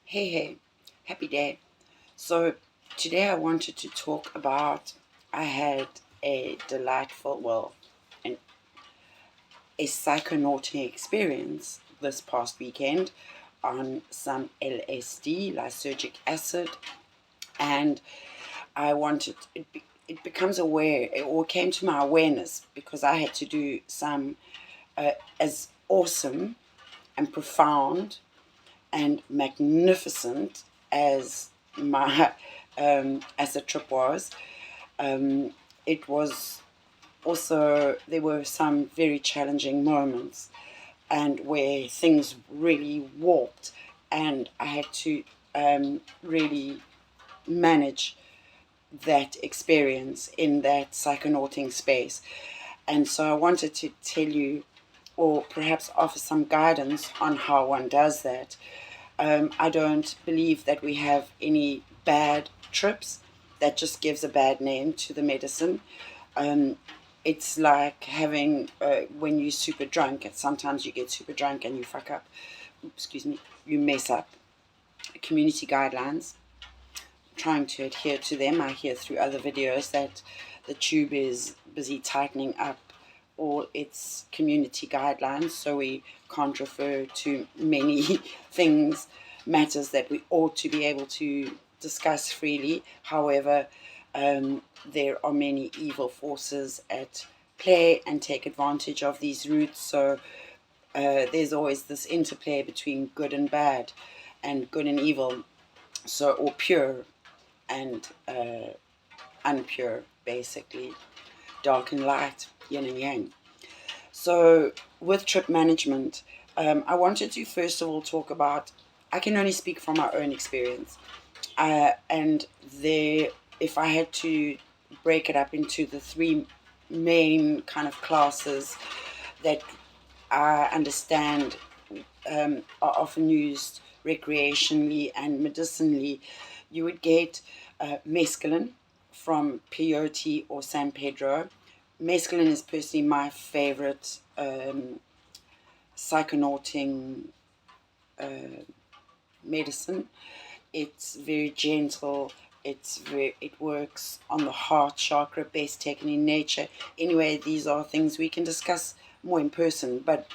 Hey, happy day. So, today I wanted to talk about I had a delightful, an, a psychonauting experience this past weekend on some LSD, lysergic acid, and I wanted it becomes aware or came to my awareness because I had to do some as awesome and profound and magnificent as my as the trip was. It was also, there were some very challenging moments and where things really warped, and I had to really manage that experience in that psychonauting space. And so I wanted to tell you, or perhaps offer some guidance on how one does that. I don't believe that we have any bad trips. That just gives a bad name to the medicine. Um, it's like having, when you're super drunk, and sometimes you get super drunk and you fuck up, excuse me, you mess up community guidelines, trying to adhere to them. I hear through other videos that the tube is busy tightening up all its community guidelines, so we can't refer to many things, matters that we ought to be able to discuss freely. However, there are many evil forces at play and take advantage of these routes, so there's always this interplay between good and bad and good and evil, so, or pure and unpure, basically, dark and light, yin and yang. So, with trip management, I wanted to first of all talk about, I can only speak from my own experience. And there, if I had to break it up into the three main kind of classes that I understand are often used recreationally and medicinally, you would get mescaline from peyote or San Pedro. Mescaline is personally my favorite psychonauting medicine. It's very gentle. It works on the heart chakra, best taken in nature. Anyway, these are things we can discuss more in person. But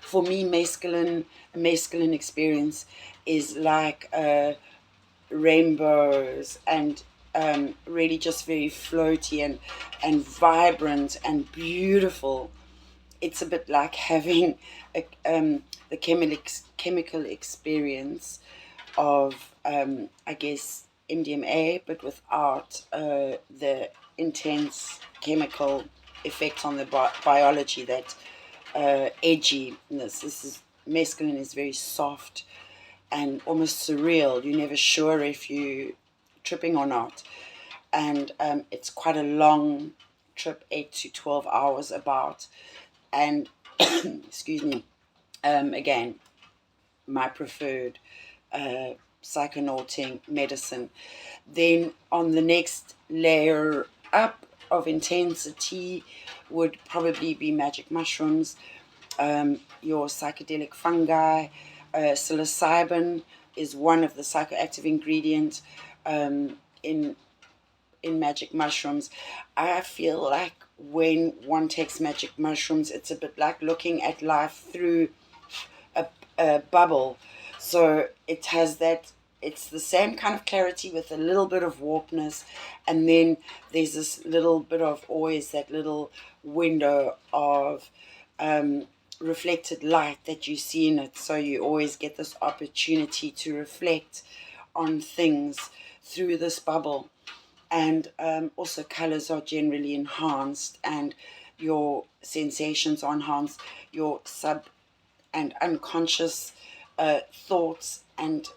for me, a mescaline experience is like rainbows and really just very floaty and vibrant and beautiful. It's a bit like having the chemical experience of, I guess, MDMA, but without the intense chemical effect on the biology that edginess. This is mescaline is very soft and almost surreal. You're never sure if you're tripping or not. And it's quite a long trip, 8 to 12 hours about. And, excuse me, again, my preferred psychonauting medicine. Then on the next layer up of intensity would probably be magic mushrooms, your psychedelic fungi. Psilocybin is one of the psychoactive ingredients in magic mushrooms. I feel like when one takes magic mushrooms, it's a bit like looking at life through a bubble. So it has that, it's the same kind of clarity with a little bit of warpness, and then there's this little bit of always that little window of reflected light that you see in it. So you always get this opportunity to reflect on things through this bubble. And also colors are generally enhanced, and your sensations are enhanced, your sub and unconscious thoughts and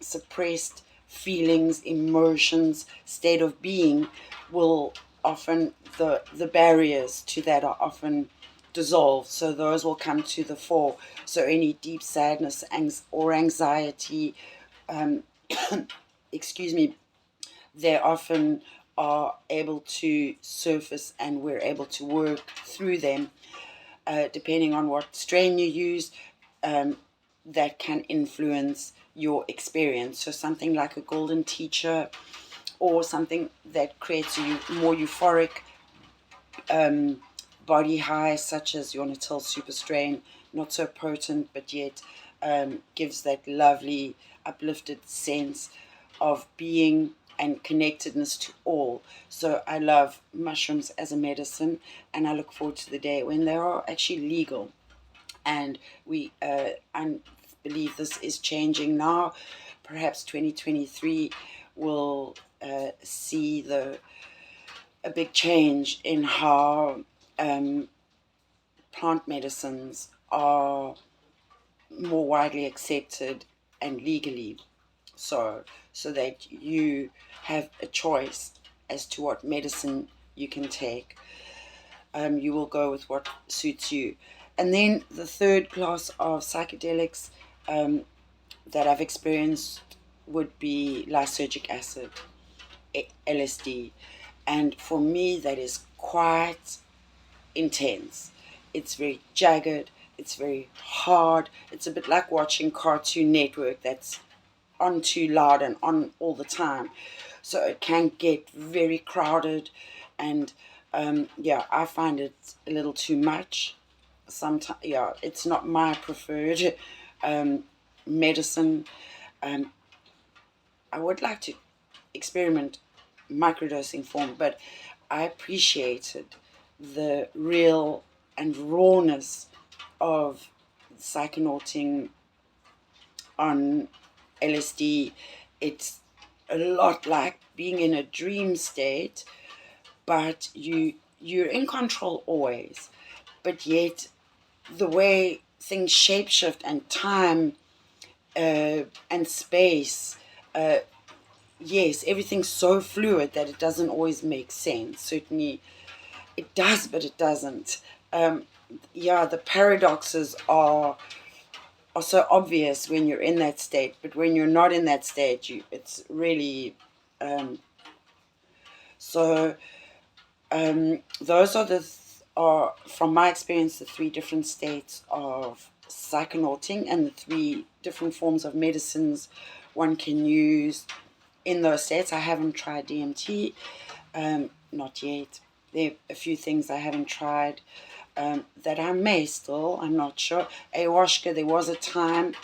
suppressed feelings, emotions, state of being will often, the barriers to that are often dissolved, so those will come to the fore. So any deep sadness or anxiety, um, excuse me, they often are able to surface, and we're able to work through them depending on what strain you use. that can influence your experience. So something like a golden teacher, or something that creates a more euphoric body high, such as you want to tell super strain, not so potent, but yet gives that lovely uplifted sense of being and connectedness to all. So I love mushrooms as a medicine, and I look forward to the day when they are actually legal. And I believe this is changing now. Perhaps 2023 will see a big change in how plant medicines are more widely accepted and legally, so that you have a choice as to what medicine you can take. You will go with what suits you. And then the third class of psychedelics that I've experienced would be lysergic acid, LSD. And for me, that is quite intense. It's very jagged, it's very hard. It's a bit like watching Cartoon Network that's on too loud and on all the time. So it can get very crowded, and yeah, I find it a little too much. Sometimes, yeah, it's not my preferred medicine. I would like to experiment microdosing form, but I appreciated the real and rawness of psychonauting on LSD. It's a lot like being in a dream state, but you're in control always. But yet, the way things shapeshift and time and space, yes, everything's so fluid that it doesn't always make sense. Certainly, it does, but it doesn't. Yeah, the paradoxes are so obvious when you're in that state, but when you're not in that state, it's really so. Those are from my experience the three different states of psychonauting and the three different forms of medicines one can use in those states. I haven't tried DMT, not yet. There are a few things I haven't tried that I may still, I'm not sure. Ayahuasca, there was a time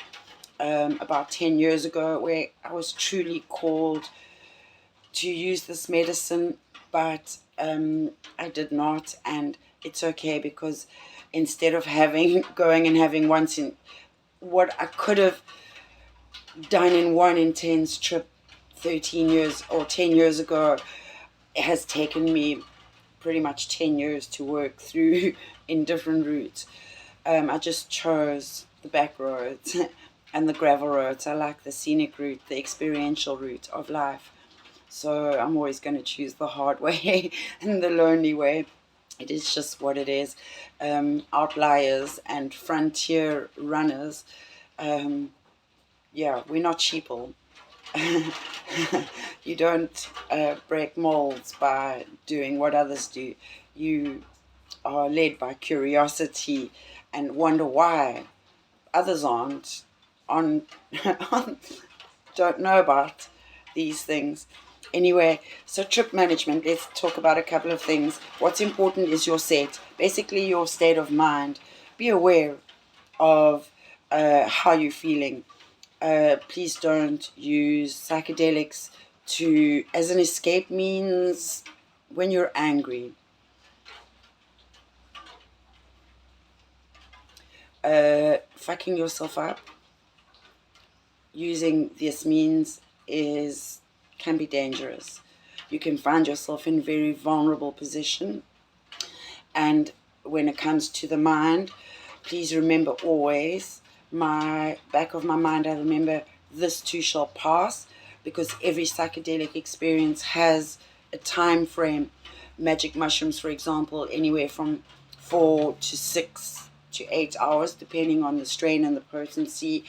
about 10 years ago where I was truly called to use this medicine, but I did not, and it's okay, because instead of going and having once in what I could have done in one intense trip 13 years or 10 years ago, it has taken me pretty much 10 years to work through in different routes. I just chose the back roads and the gravel roads. I like the scenic route, the experiential route of life. So I'm always going to choose the hard way and the lonely way. It is just what it is. Outliers and frontier runners, yeah, we're not sheeple. You don't break molds by doing what others do. You are led by curiosity and wonder why others aren't on don't know about these things. Anyway, so trip management, let's talk about a couple of things. What's important is your set, basically your state of mind. Be aware of how you're feeling. Please don't use psychedelics as an escape means when you're angry. Fucking yourself up using this means can be dangerous. You can find yourself in a very vulnerable position. And when it comes to the mind, please remember always, back of my mind, I remember this too shall pass, because every psychedelic experience has a time frame. Magic mushrooms, for example, anywhere from 4 to 6 to 8 hours, depending on the strain and the potency,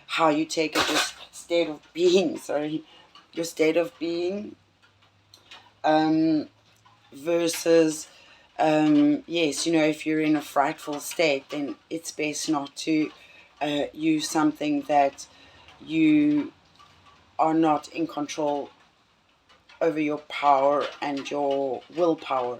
how you take it, your state of being, versus yes, if you're in a frightful state, then it's best not to you something that you are not in control over your power and your willpower.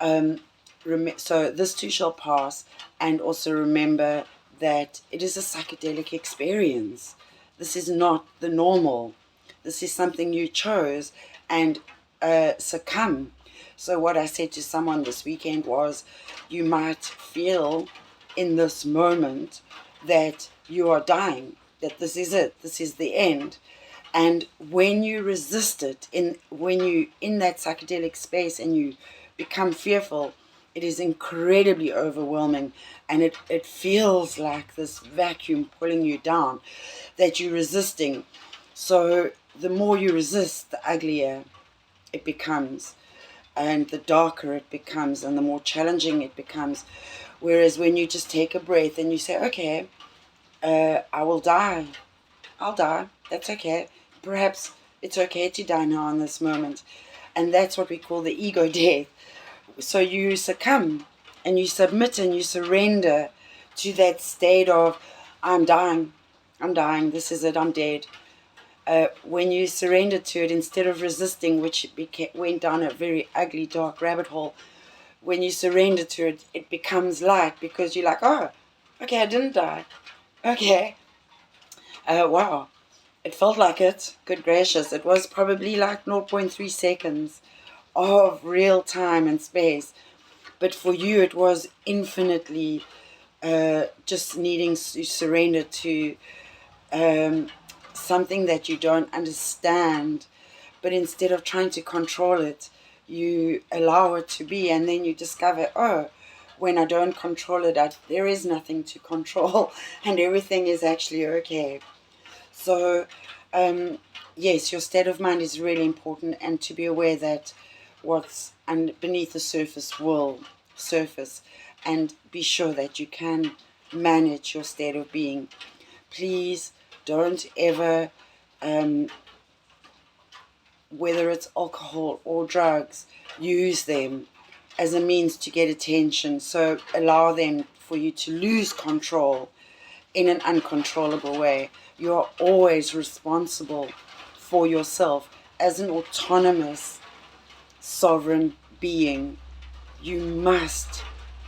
So this too shall pass, and also remember that it is a psychedelic experience. This is not the normal. This is something you chose, and succumb. So what I said to someone this weekend was, you might feel in this moment that you are dying, that this is it, this is the end. And when you resist it, when you in that psychedelic space and you become fearful, it is incredibly overwhelming, and it feels like this vacuum pulling you down that you're resisting. So the more you resist, the uglier it becomes, and the darker it becomes, and the more challenging it becomes. Whereas when you just take a breath and you say, okay, I will die, I'll die, that's okay. Perhaps it's okay to die now in this moment. And that's what we call the ego death. So you succumb and you submit and you surrender to that state of, I'm dying, this is it, I'm dead. When you surrender to it, instead of resisting, which went down a very ugly, dark rabbit hole, when you surrender to it, it becomes light, because you're like, oh, okay, I didn't die. Okay. Wow. It felt like it. Good gracious. It was probably like zero 0.3 seconds of real time and space. But for you, it was infinitely just needing to surrender to something that you don't understand. But instead of trying to control it, you allow it to be, and then you discover, oh, when I don't control it, there is nothing to control, and everything is actually okay. So, yes, your state of mind is really important, and to be aware that what's beneath the surface will surface, and be sure that you can manage your state of being. Please don't ever, whether it's alcohol or drugs, use them as a means to get attention. So allow them for you to lose control in an uncontrollable way. You are always responsible for yourself as an autonomous, sovereign being. You must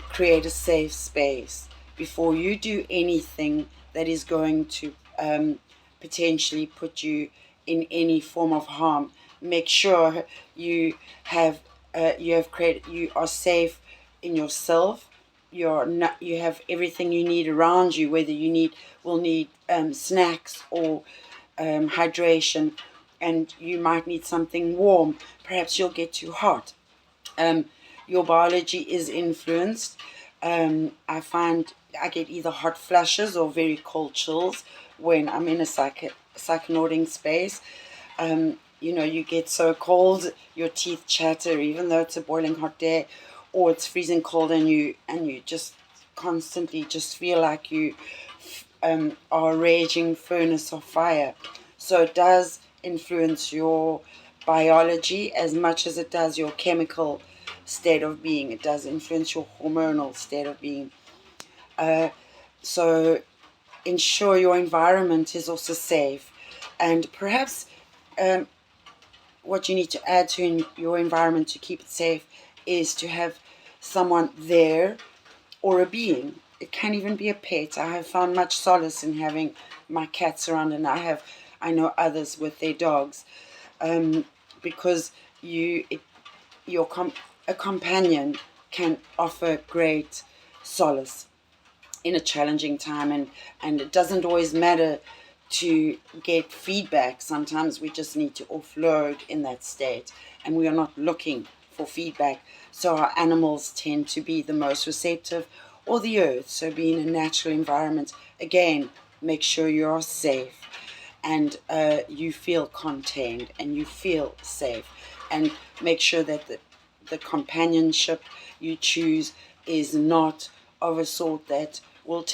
create a safe space before you do anything that is going to potentially put you in any form of harm. Make sure you are safe in yourself. You have everything you need around you, whether will need snacks or hydration, and you might need something warm. Perhaps you'll get too hot. Your biology is influenced. I find I get either hot flushes or very cold chills when I'm in a psychonauting space. You get so cold, your teeth chatter, even though it's a boiling hot day, or it's freezing cold, and you just constantly just feel like you are a raging furnace of fire. So it does influence your biology as much as it does your chemical state of being. It does influence your hormonal state of being. So ensure your environment is also safe, and perhaps what you need to add to your environment to keep it safe is to have someone there, or a being. It can even be a pet. I have found much solace in having my cats around, and I know others with their dogs, because a companion can offer great solace in a challenging time, and it doesn't always matter to get feedback. Sometimes we just need to offload in that state, and we are not looking for feedback. So our animals tend to be the most receptive, or the earth. So be in a natural environment. Again, make sure you are safe, and you feel contained, and you feel safe, and make sure that the companionship you choose is not of a sort that will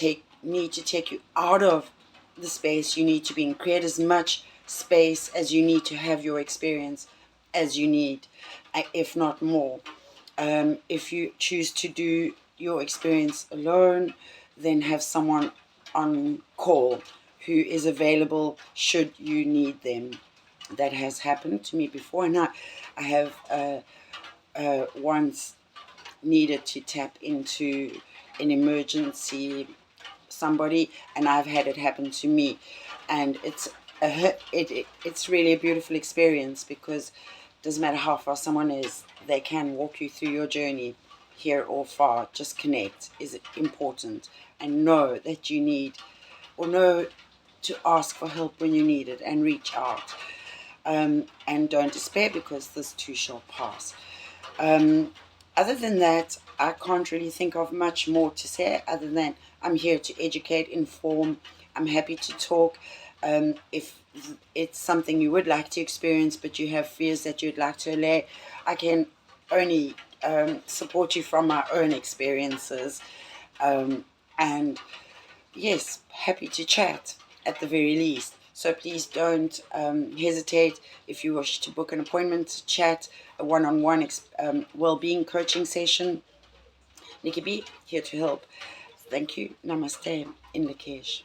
need to take you out of the space you need to be in. Create as much space as you need to have your experience as you need, if not more. If you choose to do your experience alone, then have someone on call who is available should you need them. That has happened to me before, and I have once needed to tap into an emergency somebody, and I've had it happen to me, and it's really a beautiful experience, because it doesn't matter how far someone is, they can walk you through your journey, here or far. Just connect is important, and know that you need, or know to ask for help when you need it, and reach out, and don't despair, because this too shall pass. Other than that, I can't really think of much more to say, other than I'm here to educate, inform. I'm happy to talk. If it's something you would like to experience, but you have fears that you'd like to allay, I can only support you from my own experiences. And yes, happy to chat at the very least. So please don't hesitate if you wish to book an appointment to chat, a one-on-one well-being coaching session. Nikki B, here to help. Thank you. Namaste. In Lakesh.